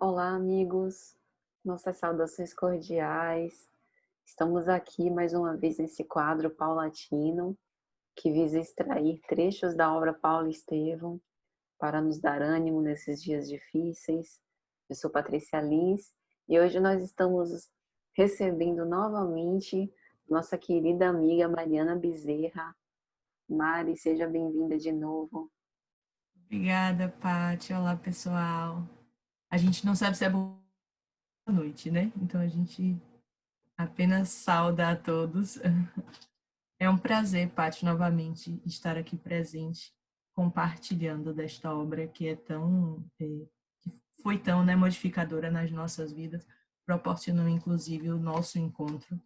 Olá, amigos. Nossas saudações cordiais. Estamos aqui mais uma vez nesse quadro paulatino que visa extrair trechos da obra Paulo Estevão para nos dar ânimo nesses dias difíceis. Eu sou Patrícia Lins e hoje nós estamos recebendo novamente nossa querida amiga Mariana Bezerra. Mari, seja bem-vinda de novo. Obrigada, Paty. Olá, pessoal. A gente não sabe se é boa noite, né? Então a gente apenas sauda a todos. É um prazer, Paty, novamente estar aqui presente, compartilhando desta obra que é que foi tão, né, modificadora nas nossas vidas, proporcionou inclusive o nosso encontro.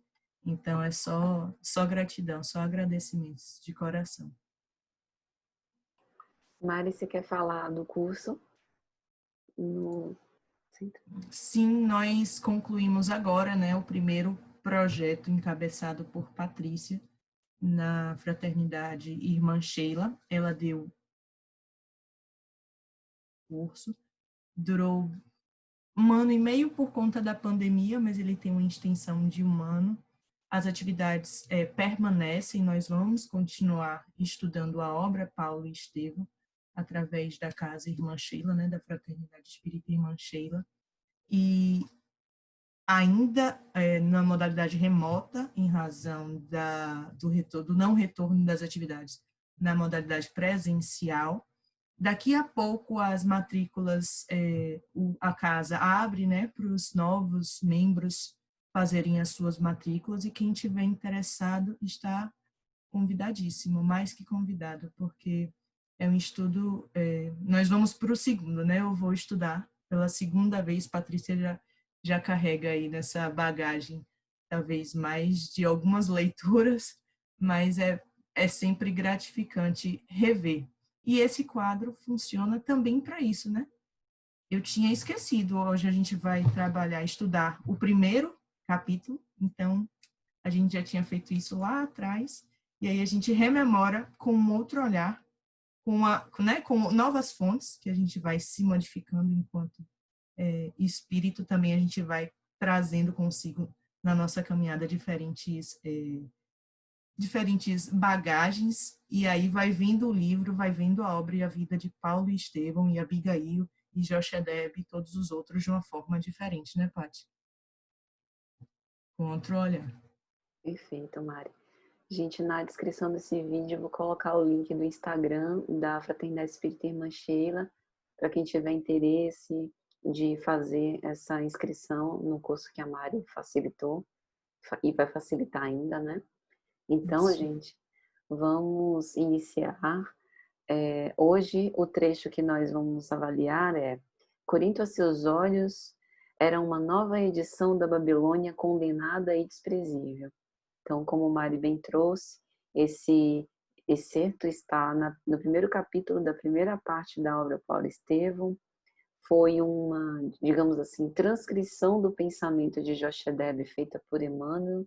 Então é só gratidão, só agradecimentos de coração. Mari, você quer falar do curso? No... Sim, nós concluímos agora, né, o primeiro projeto encabeçado por Patrícia na Fraternidade Irmã Sheila. Ela deu curso, durou 1 ano e meio por conta da pandemia, mas ele tem uma extensão de 1 ano. As atividades permanecem, nós vamos continuar estudando a obra Paulo e Estevão através da Casa Irmã Sheila, né, da Fraternidade Espírita Irmã Sheila, e ainda na modalidade remota, em razão do não retorno das atividades na modalidade presencial. Daqui a pouco as matrículas, a casa abre, né, para os novos membros fazerem as suas matrículas, e quem tiver interessado está convidadíssimo, mais que convidado, porque é um estudo, nós vamos para o segundo, né, eu vou estudar pela segunda vez. Patrícia já carrega aí nessa bagagem, talvez mais de algumas leituras, mas é sempre gratificante rever. E esse quadro funciona também para isso, né? Eu tinha esquecido, hoje a gente vai trabalhar, estudar o primeiro capítulo, então a gente já tinha feito isso lá atrás, e aí a gente rememora com um outro olhar, com novas fontes, que a gente vai se modificando enquanto espírito. Também a gente vai trazendo consigo na nossa caminhada diferentes bagagens, e aí vai vindo o livro, vai vendo a obra e a vida de Paulo e Estevão e Abigail e Jochebed e todos os outros de uma forma diferente, né, Paty? Com outro olhar. Perfeito, Mari. Gente, na descrição desse vídeo eu vou colocar o link do Instagram da Fraternidade Espírita Irmã Sheila, para quem tiver interesse de fazer essa inscrição no curso que a Mari facilitou, e vai facilitar ainda, né? Então, Isso. gente, vamos iniciar. Hoje, o trecho que nós vamos avaliar é: Corinto a seus olhos era uma nova edição da Babilônia condenada e desprezível. Então, como o Mari bem trouxe, esse excerto está no primeiro capítulo da primeira parte da obra Paulo Estevão. Foi uma, digamos assim, transcrição do pensamento de Jochebed feita por Emmanuel.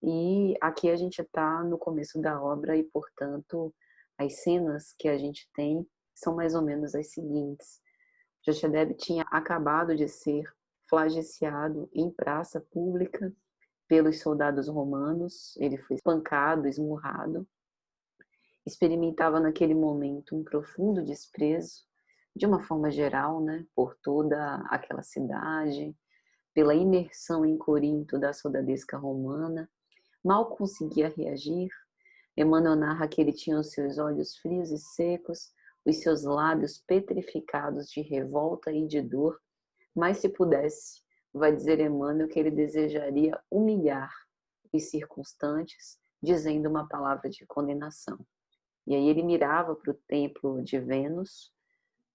E aqui a gente está no começo da obra e, portanto, as cenas que a gente tem são mais ou menos as seguintes. Jochebed tinha acabado de ser flagiciado em praça pública pelos soldados romanos. Ele foi espancado, esmurrado. Experimentava naquele momento um profundo desprezo, de uma forma geral, né, por toda aquela cidade, pela imersão em Corinto da soldadesca romana. Mal conseguia reagir. Emmanuel narra que ele tinha os seus olhos frios e secos, os seus lábios petrificados de revolta e de dor, mas se pudesse, vai dizer Emmanuel que ele desejaria humilhar os circunstantes, dizendo uma palavra de condenação. E aí ele mirava para o templo de Vênus,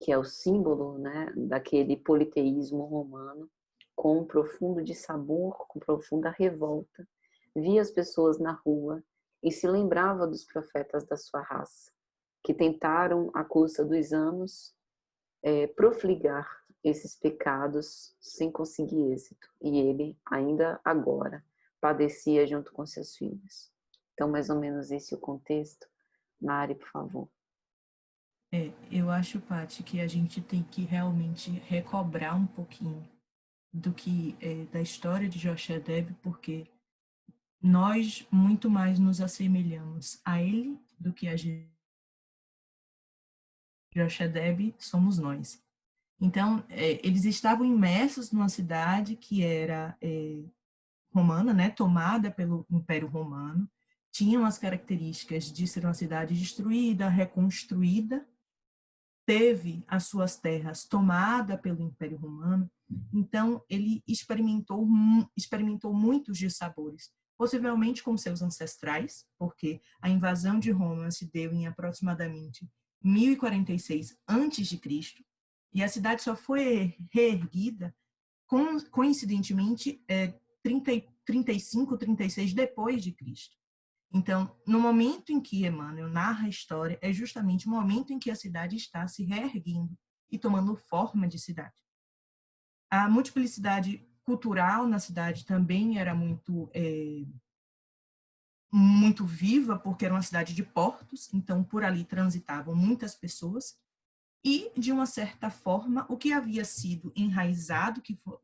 que é o símbolo, né, daquele politeísmo romano, com um profundo dissabor, com profunda revolta. Via as pessoas na rua e se lembrava dos profetas da sua raça, que tentaram, à custa dos anos, profligar esses pecados sem conseguir êxito. E ele, ainda agora, padecia junto com seus filhos. Então, mais ou menos esse é o contexto. Mari, por favor. Eu acho, Paty, que a gente tem que realmente recobrar um pouquinho do que da história de Jochebed, porque nós muito mais nos assemelhamos a ele do que a Jochebed somos nós. Então, eles estavam imersos numa cidade que era romana, né, tomada pelo Império Romano, tinham as características de ser uma cidade destruída, reconstruída, teve as suas terras tomadas pelo Império Romano, então ele experimentou muitos dissabores, possivelmente com seus ancestrais, porque a invasão de Roma se deu em aproximadamente 1046 a.C., e a cidade só foi reerguida, coincidentemente, 35, 36 depois de Cristo. Então, no momento em que Emmanuel narra a história, é justamente o momento em que a cidade está se reerguendo e tomando forma de cidade. A multiplicidade cultural na cidade também era muito viva, porque era uma cidade de portos, então por ali transitavam muitas pessoas, e, de uma certa forma, o que havia sido enraizado,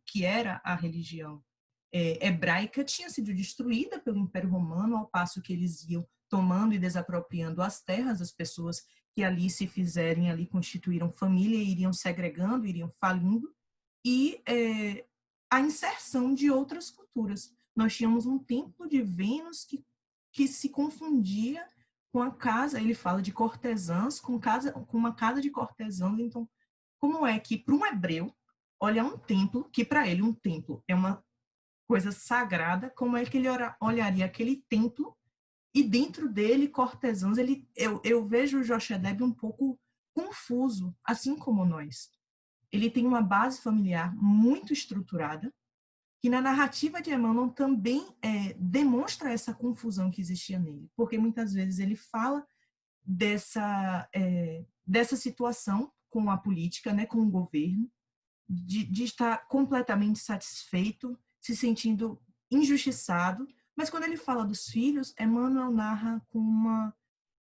que era a religião hebraica, tinha sido destruída pelo Império Romano, ao passo que eles iam tomando e desapropriando as terras, as pessoas que ali se fizerem, ali constituíram família, iriam segregando, iriam falindo, e a inserção de outras culturas. Nós tínhamos um templo de Vênus que se confundia com a casa, ele fala de cortesãs, com uma casa de cortesãs. Então, como é que para um hebreu, olha um templo, que para ele um templo é uma coisa sagrada, como é que ele olharia aquele templo e dentro dele cortesãos? Eu vejo o Jochebed um pouco confuso, assim como nós. Ele tem uma base familiar muito estruturada, que na narrativa de Emmanuel também demonstra essa confusão que existia nele, porque muitas vezes ele fala dessa situação com a política, né, com o governo, de estar completamente satisfeito, se sentindo injustiçado, mas quando ele fala dos filhos, Emmanuel narra com uma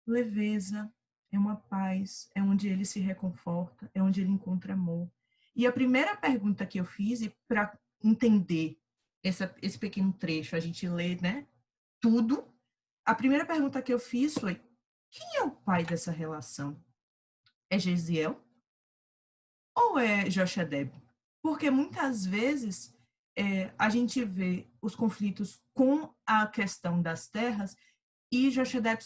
leveza, é uma paz, é onde ele se reconforta, é onde ele encontra amor. E a primeira pergunta que eu fiz, e para entender esse pequeno trecho, a gente lê, né, tudo, a primeira pergunta que eu fiz foi: quem é o pai dessa relação? É Gesiel ou é Jochebed? Porque muitas vezes a gente vê os conflitos com a questão das terras e Jochebed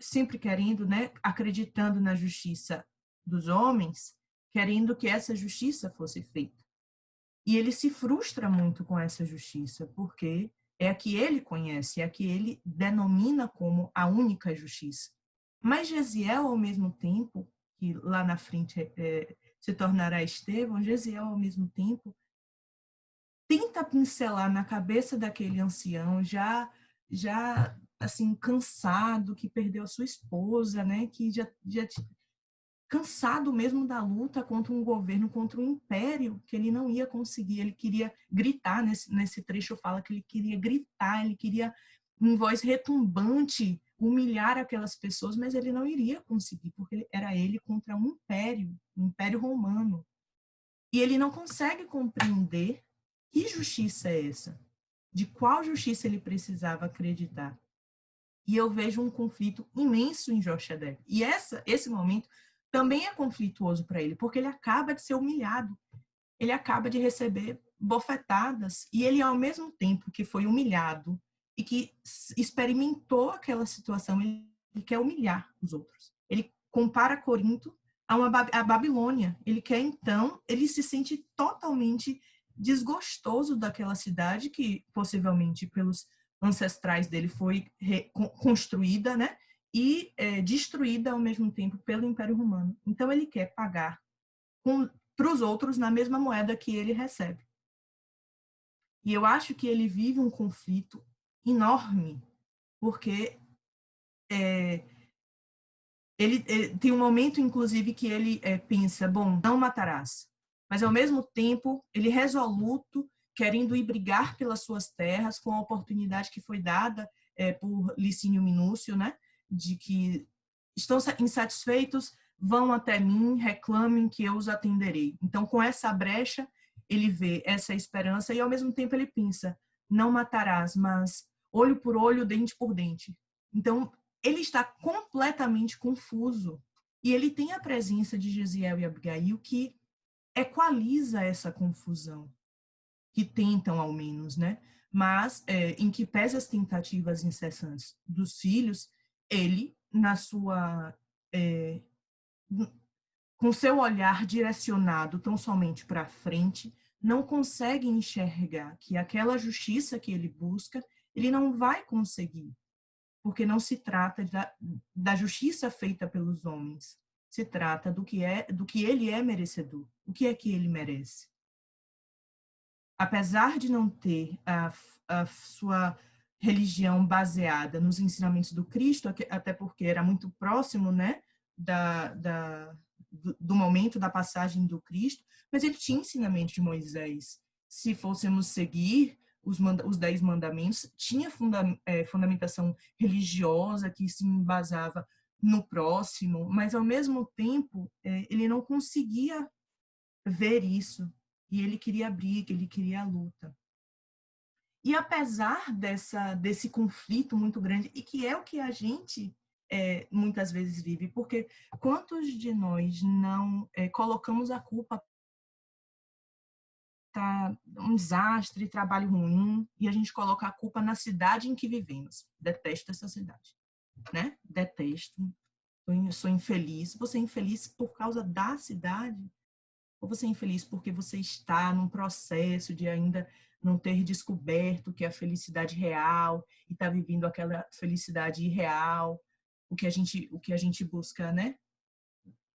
sempre querendo, né, acreditando na justiça dos homens, querendo que essa justiça fosse feita. E ele se frustra muito com essa justiça, porque é a que ele conhece, é a que ele denomina como a única justiça. Mas Gesiel, ao mesmo tempo, que lá na frente se tornará Estevão, Gesiel, ao mesmo tempo, tenta pincelar na cabeça daquele ancião, já assim, cansado, que perdeu a sua esposa, né, que já cansado mesmo da luta contra um governo, contra um império, que ele não ia conseguir. Ele queria gritar, nesse trecho fala que ele queria gritar, ele queria, em voz retumbante, humilhar aquelas pessoas, mas ele não iria conseguir, porque era ele contra um império romano. E ele não consegue compreender que justiça é essa, de qual justiça ele precisava acreditar. E eu vejo um conflito imenso em Jochebed. E esse momento também é conflituoso para ele, porque ele acaba de ser humilhado, ele acaba de receber bofetadas, e ele, ao mesmo tempo que foi humilhado e que experimentou aquela situação, ele quer humilhar os outros. Ele compara Corinto a Babilônia. Ele quer, então, ele se sente totalmente desgostoso daquela cidade que, possivelmente, pelos ancestrais dele foi construída, né? E destruída ao mesmo tempo pelo Império Romano. Então ele quer pagar para os outros na mesma moeda que ele recebe. E eu acho que ele vive um conflito enorme, porque ele tem um momento, inclusive, que ele pensa: bom, não matarás. Mas, ao mesmo tempo, ele resoluto, querendo ir brigar pelas suas terras, com a oportunidade que foi dada por Licínio Minúcio, né, de que estão insatisfeitos, vão até mim, reclamem que eu os atenderei. Então, com essa brecha, ele vê essa esperança e, ao mesmo tempo, ele pensa, não matarás, mas olho por olho, dente por dente. Então, ele está completamente confuso. E ele tem a presença de Jesiel e Abigail que equaliza essa confusão, que tentam ao menos, né? Mas, em que pese as tentativas incessantes dos filhos, ele, na sua... com seu olhar direcionado tão somente para frente, não consegue enxergar que aquela justiça que ele busca, ele não vai conseguir, porque não se trata da justiça feita pelos homens, se trata do que ele é merecedor, o que é que ele merece. Apesar de não ter a sua religião baseada nos ensinamentos do Cristo, até porque era muito próximo, né, do momento da passagem do Cristo, mas ele tinha ensinamento de Moisés. Se fôssemos seguir os 10 mandamentos, tinha fundamentação religiosa que se embasava no próximo, mas ao mesmo tempo ele não conseguia ver isso, e ele queria a briga, ele queria a luta. E apesar desse conflito muito grande, e que é o que a gente muitas vezes vive, porque quantos de nós não colocamos a culpa tá um desastre, trabalho ruim, e a gente coloca a culpa na cidade em que vivemos. Detesto essa cidade, né? Detesto, sou infeliz. Você é infeliz por causa da cidade? Ou você é infeliz porque você está num processo de ainda não ter descoberto que é a felicidade real e está vivendo aquela felicidade irreal, o que a gente busca, né?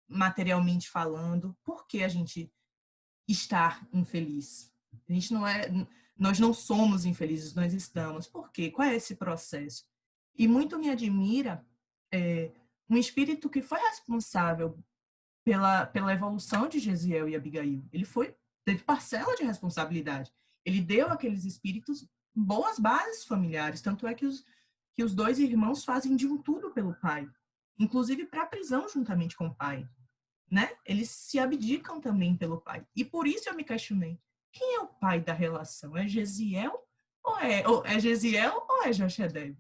Materialmente falando, por que a gente está infeliz? A gente não é, nós não somos infelizes, nós estamos. Por quê? Qual é esse processo? E muito me admira um espírito que foi responsável pela evolução de Jesiel e Abigail. Ele teve parcela de responsabilidade. Ele deu àqueles espíritos boas bases familiares, tanto é que os dois irmãos fazem de um tudo pelo pai, inclusive para a prisão juntamente com o pai, né? Eles se abdicam também pelo pai. E por isso eu me questionei, quem é o pai da relação? É Jesiel ou é Jesiel ou é Jochebed?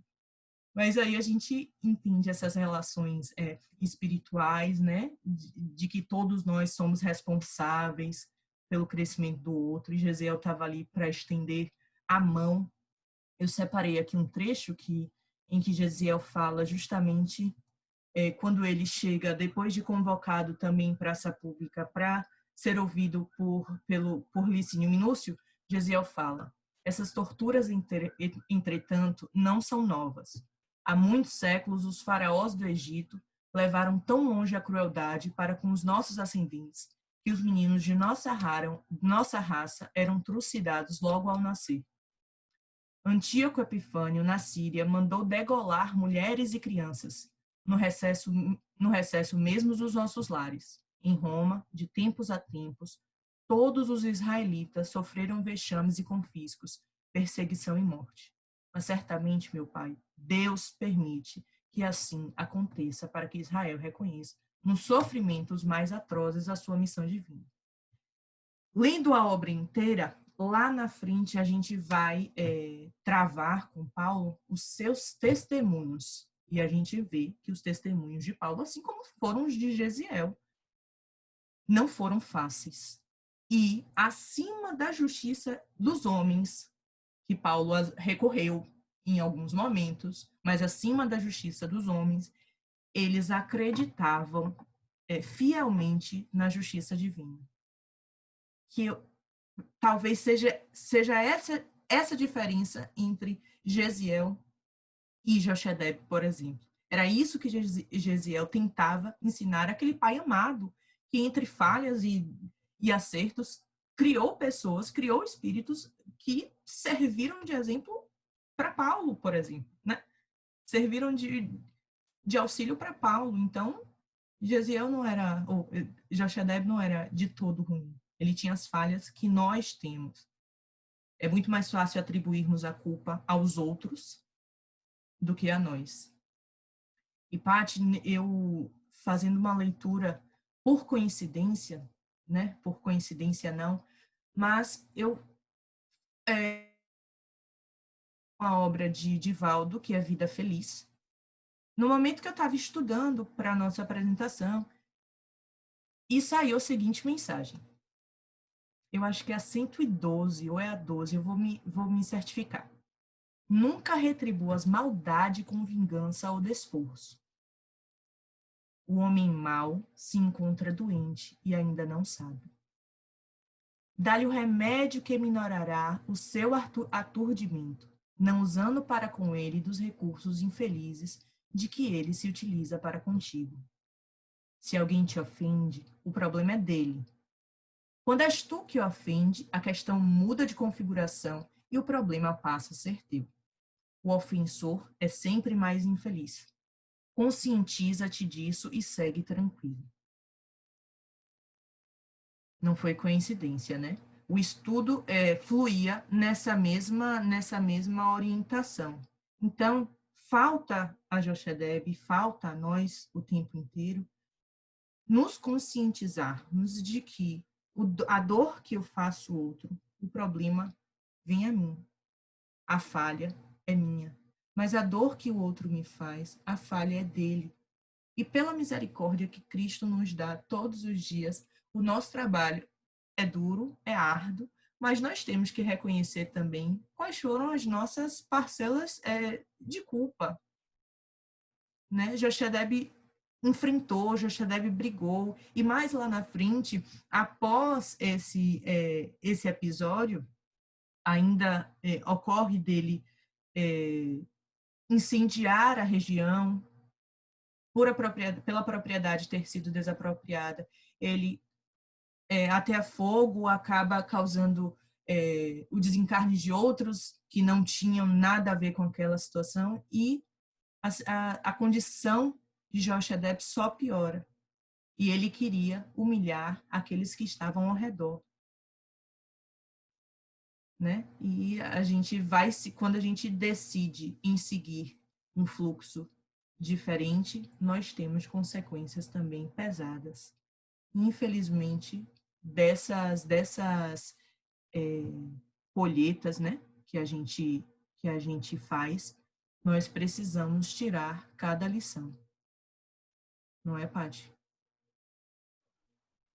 Mas aí a gente entende essas relações espirituais, né? De que todos nós somos responsáveis pelo crescimento do outro. E Jesiel estava ali para estender a mão. Eu separei aqui um trecho em que Jesiel fala justamente quando ele chega, depois de convocado também em praça pública para ser ouvido por Licínio Minúcio, Jesiel fala: essas torturas, entretanto, não são novas. Há muitos séculos, os faraós do Egito levaram tão longe a crueldade para com os nossos ascendentes, que os meninos de nossa raça eram trucidados logo ao nascer. Antíoco Epifânio, na Síria, mandou degolar mulheres e crianças, no recesso mesmo dos nossos lares. Em Roma, de tempos a tempos, todos os israelitas sofreram vexames e confiscos, perseguição e morte. Mas certamente, meu pai, Deus permite que assim aconteça para que Israel reconheça nos sofrimentos mais atrozes a sua missão divina. Lendo a obra inteira, lá na frente a gente vai travar com Paulo os seus testemunhos. E a gente vê que os testemunhos de Paulo, assim como foram os de Gesiel, não foram fáceis. E acima da justiça dos homens, que Paulo recorreu em alguns momentos, mas acima da justiça dos homens, eles acreditavam fielmente na justiça divina. Que talvez seja essa diferença entre Gesiel e Jochebed, por exemplo. Era isso que Gesiel tentava ensinar aquele pai amado, que entre falhas e acertos criou pessoas, criou espíritos que serviram de exemplo para Paulo, por exemplo, né? Serviram de auxílio para Paulo. Então, Gesiel não era, ou Jochebed não era de todo ruim. Ele tinha as falhas que nós temos. É muito mais fácil atribuirmos a culpa aos outros do que a nós. E, Paty, eu fazendo uma leitura por coincidência, né? Por coincidência não, mas uma obra de Divaldo, que é Vida Feliz. No momento que eu estava estudando para a nossa apresentação, e saiu a seguinte mensagem. Eu acho que é a 112 ou é a 12, eu vou me certificar. Nunca retribua maldade com vingança ou desforço. O homem mau se encontra doente e ainda não sabe. Dá-lhe o remédio que minorará o seu aturdimento, não usando para com ele dos recursos infelizes de que ele se utiliza para contigo. Se alguém te ofende, o problema é dele. Quando és tu que o ofende, a questão muda de configuração e o problema passa a ser teu. O ofensor é sempre mais infeliz. Conscientiza-te disso e segue tranquilo. Não foi coincidência, né? O estudo fluía nessa mesma orientação. Então, falta a Jochedeb, falta a nós o tempo inteiro, nos conscientizarmos de que a dor que eu faço outro, o problema vem a mim. A falha é minha. Mas a dor que o outro me faz, a falha é dele. E pela misericórdia que Cristo nos dá todos os dias, o nosso trabalho é duro, é árduo, mas nós temos que reconhecer também quais foram as nossas parcelas de culpa. Né? Jochedeb enfrentou, Jochedeb brigou, e mais lá na frente, após esse episódio, ainda ocorre dele incendiar a região, pela propriedade ter sido desapropriada, ele até a fogo acaba causando o desencarne de outros que não tinham nada a ver com aquela situação, e a condição de Jochedeb só piora. E ele queria humilhar aqueles que estavam ao redor. Né? E a gente quando a gente decide em seguir um fluxo diferente, nós temos consequências também pesadas. Infelizmente, dessas colheitas, né, que a gente faz, nós precisamos tirar cada lição. Não é, Paty?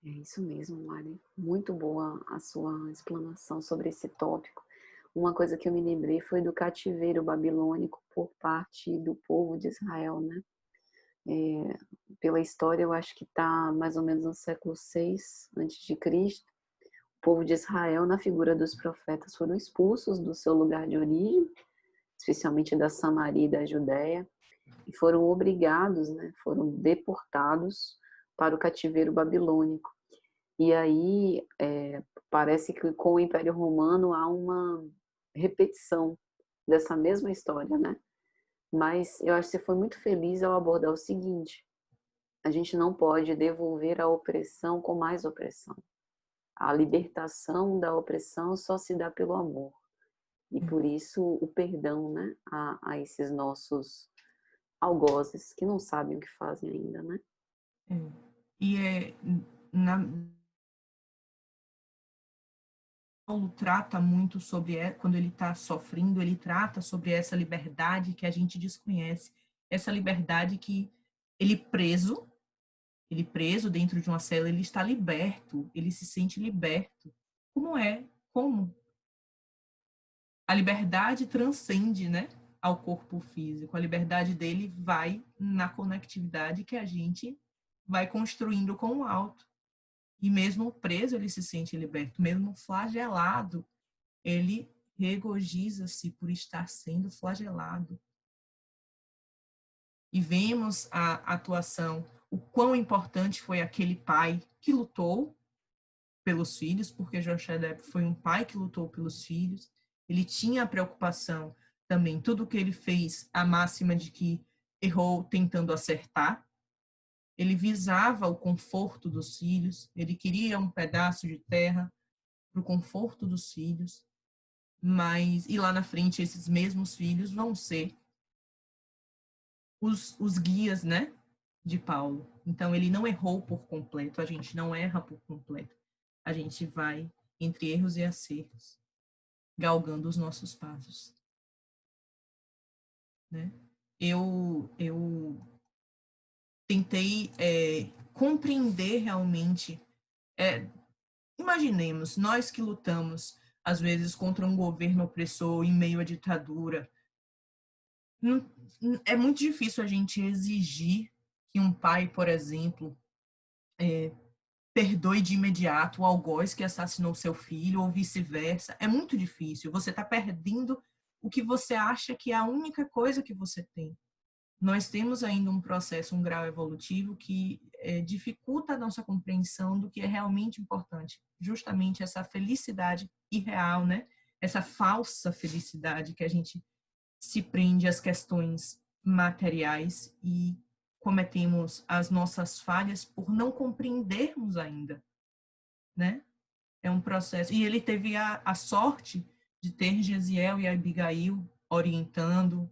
É isso mesmo, Mari. Muito boa a sua explanação sobre esse tópico. Uma coisa que eu me lembrei foi do cativeiro babilônico por parte do povo de Israel, né? Pela história, eu acho que está mais ou menos no século VI a.C. O povo de Israel, na figura dos profetas, foram expulsos do seu lugar de origem, especialmente da Samaria e da Judéia, e foram obrigados, né, foram deportados para o cativeiro babilônico. E aí, parece que com o Império Romano há uma repetição dessa mesma história, né? Mas eu acho que você foi muito feliz ao abordar o seguinte: a gente não pode devolver a opressão com mais opressão. A libertação da opressão só se dá pelo amor. E por isso o perdão, né, a esses nossos algozes que não sabem o que fazem ainda, né? E Paulo trata muito sobre, quando ele está sofrendo, ele trata sobre essa liberdade que a gente desconhece, essa liberdade que ele preso dentro de uma cela, ele está liberto, ele se sente liberto. Como? A liberdade transcende, né, ao corpo físico. A liberdade dele vai na conectividade que a gente vai construindo com o alto. E mesmo preso, ele se sente liberto. Mesmo flagelado, ele regozija-se por estar sendo flagelado. E vemos a atuação, o quão importante foi aquele pai que lutou pelos filhos, porque Jochedeb foi um pai que lutou pelos filhos. Ele tinha a preocupação também, tudo que ele fez, a máxima de que errou tentando acertar. Ele visava o conforto dos filhos, ele queria um pedaço de terra para o conforto dos filhos, e lá na frente esses mesmos filhos vão ser os guias, né, de Paulo. Então, ele não errou por completo, a gente não erra por completo. A gente vai entre erros e acertos, galgando os nossos passos. Né? Eu tentei compreender realmente. Imaginemos, nós que lutamos, às vezes, contra um governo opressor em meio à ditadura, é muito difícil a gente exigir que um pai, por exemplo, perdoe de imediato o algoz que assassinou seu filho, ou vice-versa. É muito difícil. Você está perdendo o que você acha que é a única coisa que você tem. Nós temos ainda um processo, um grau evolutivo que dificulta a nossa compreensão do que é realmente importante. Justamente essa felicidade irreal, né? Essa falsa felicidade que a gente se prende às questões materiais e cometemos as nossas falhas por não compreendermos ainda, né? É um processo. E ele teve a sorte de ter Gesiel e Abigail orientando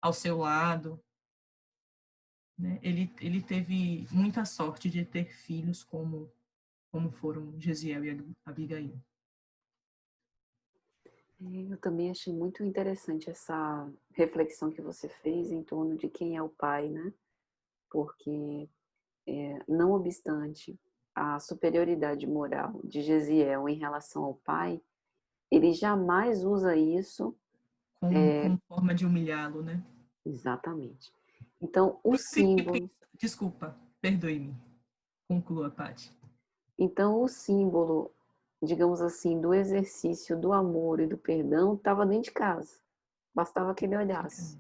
ao seu lado, né? Ele teve muita sorte de ter filhos como foram Gesiel e Abigail. Eu também achei muito interessante essa reflexão que você fez em torno de quem é o pai, né? Porque, não obstante a superioridade moral de Gesiel em relação ao pai, ele jamais usa isso. Como forma de humilhá-lo, né? Exatamente. Então, o símbolo. Desculpa, perdoe-me. Conclua, Paty. Então, o símbolo, digamos assim, do exercício do amor e do perdão estava dentro de casa. Bastava que ele olhasse.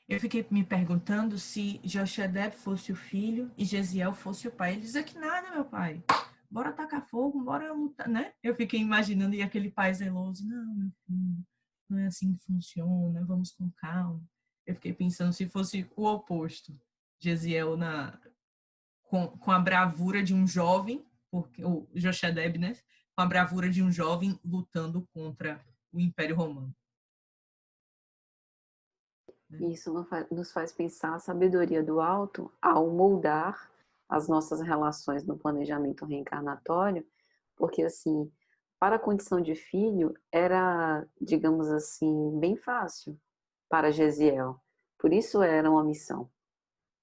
Eu fiquei me perguntando se Jochebed fosse o filho e Gesiel fosse o pai. Ele dizia que nada, meu pai. Bora tacar fogo, bora lutar, né? Eu fiquei imaginando, e aquele pai zeloso, não, meu filho, não é assim que funciona, vamos com calma. Eu fiquei pensando se fosse o oposto. Gesiel com a bravura de um jovem, porque o Jochebed, né? Com a bravura de um jovem lutando contra o Império Romano. E isso nos faz pensar a sabedoria do alto ao moldar as nossas relações no planejamento reencarnatório, porque, assim, para a condição de filho, era, digamos assim, bem fácil para Gesiel. Por isso era uma missão.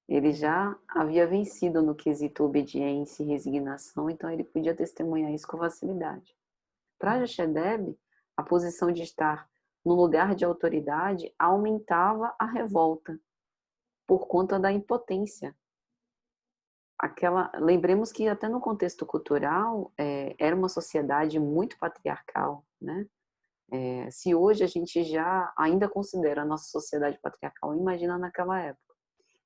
Ele já havia vencido no quesito obediência e resignação, então ele podia testemunhar isso com facilidade. Para Jochebed, a posição de estar no lugar de autoridade aumentava a revolta por conta da impotência. Lembremos que até no contexto cultural era uma sociedade muito patriarcal, né? Se hoje a gente já ainda considera a nossa sociedade patriarcal, imagina naquela época.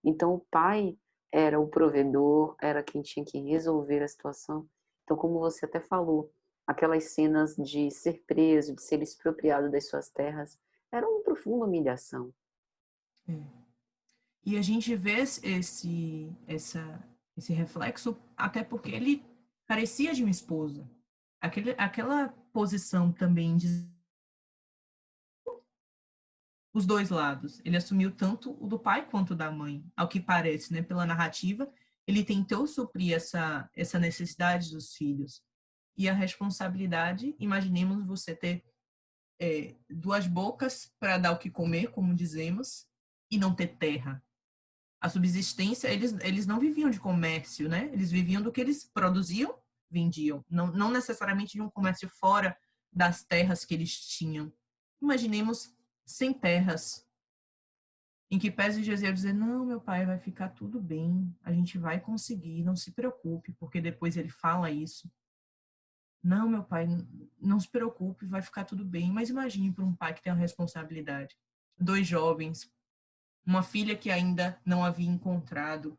Então o pai era o provedor, era quem tinha que resolver a situação. Então, como você até falou, aquelas cenas de ser preso, de ser expropriado das suas terras, era uma profunda humilhação. E a gente vê esse reflexo até porque ele carecia de uma esposa. Aquela posição também de os dois lados. Ele assumiu tanto o do pai quanto o da mãe, ao que parece, né? Pela narrativa, ele tentou suprir essa necessidade dos filhos. E a responsabilidade, imaginemos você ter duas bocas para dar o que comer, como dizemos, e não ter terra. A subsistência, eles não viviam de comércio, né? Eles viviam do que eles produziam, vendiam. Não necessariamente de um comércio fora das terras que eles tinham. Imaginemos sem terras, em que pese Gesiel dizer, não, meu pai, vai ficar tudo bem, a gente vai conseguir, não se preocupe, porque depois ele fala isso. Não, meu pai, não se preocupe, vai ficar tudo bem. Mas imagine para um pai que tem uma responsabilidade. Dois jovens, uma filha que ainda não havia encontrado,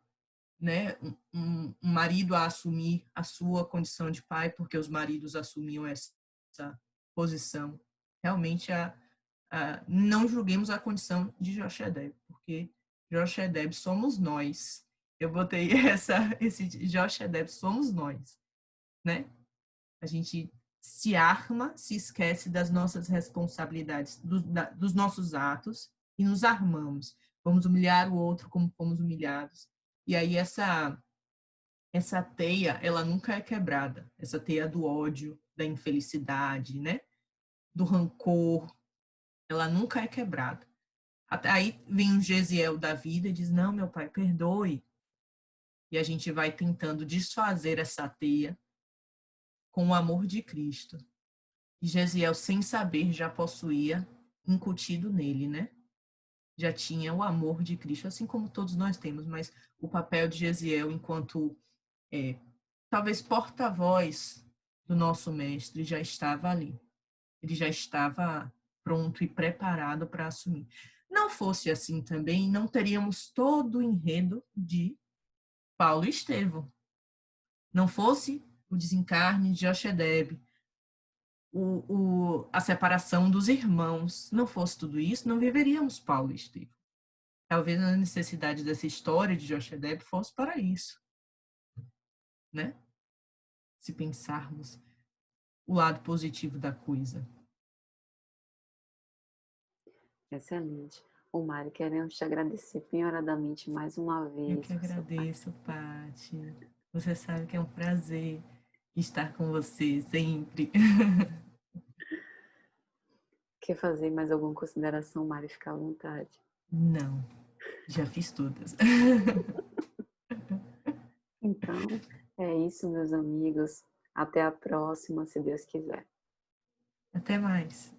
né, um marido a assumir a sua condição de pai, porque os maridos assumiam essa posição. Realmente, não julguemos a condição de Jochebed, porque Jochebed somos nós. Eu botei esse Jochebed somos nós, né? A gente se arma, se esquece das nossas responsabilidades, dos nossos atos e nos armamos. Vamos humilhar o outro como fomos humilhados. E aí essa teia, ela nunca é quebrada. Essa teia do ódio, da infelicidade, né? Do rancor, ela nunca é quebrada. Até aí vem um Gesiel da vida e diz, não, meu pai, perdoe. E a gente vai tentando desfazer essa teia com o amor de Cristo. E Gesiel, sem saber, já possuía incutido nele, né? Já tinha o amor de Cristo, assim como todos nós temos, mas o papel de Gesiel enquanto talvez porta-voz do nosso mestre já estava ali. Ele já estava pronto e preparado para assumir. Não fosse assim também, não teríamos todo o enredo de Paulo e Estevão. Não fosse o desencarne de Jochedebe, a separação dos irmãos, não fosse tudo isso, não viveríamos Paulo e Estevão. Talvez a necessidade dessa história de Jochedebe fosse para isso, né? Se pensarmos o lado positivo da coisa. Excelente. Ô, Mário, queremos te agradecer penhoradamente mais uma Eu vez que por sua agradeço, participação. Paty. Você sabe que é um prazer estar com você sempre. Quer fazer mais alguma consideração, Mário? Fica à vontade. Não, já fiz todas. Então, é isso, meus amigos. Até a próxima, se Deus quiser. Até mais.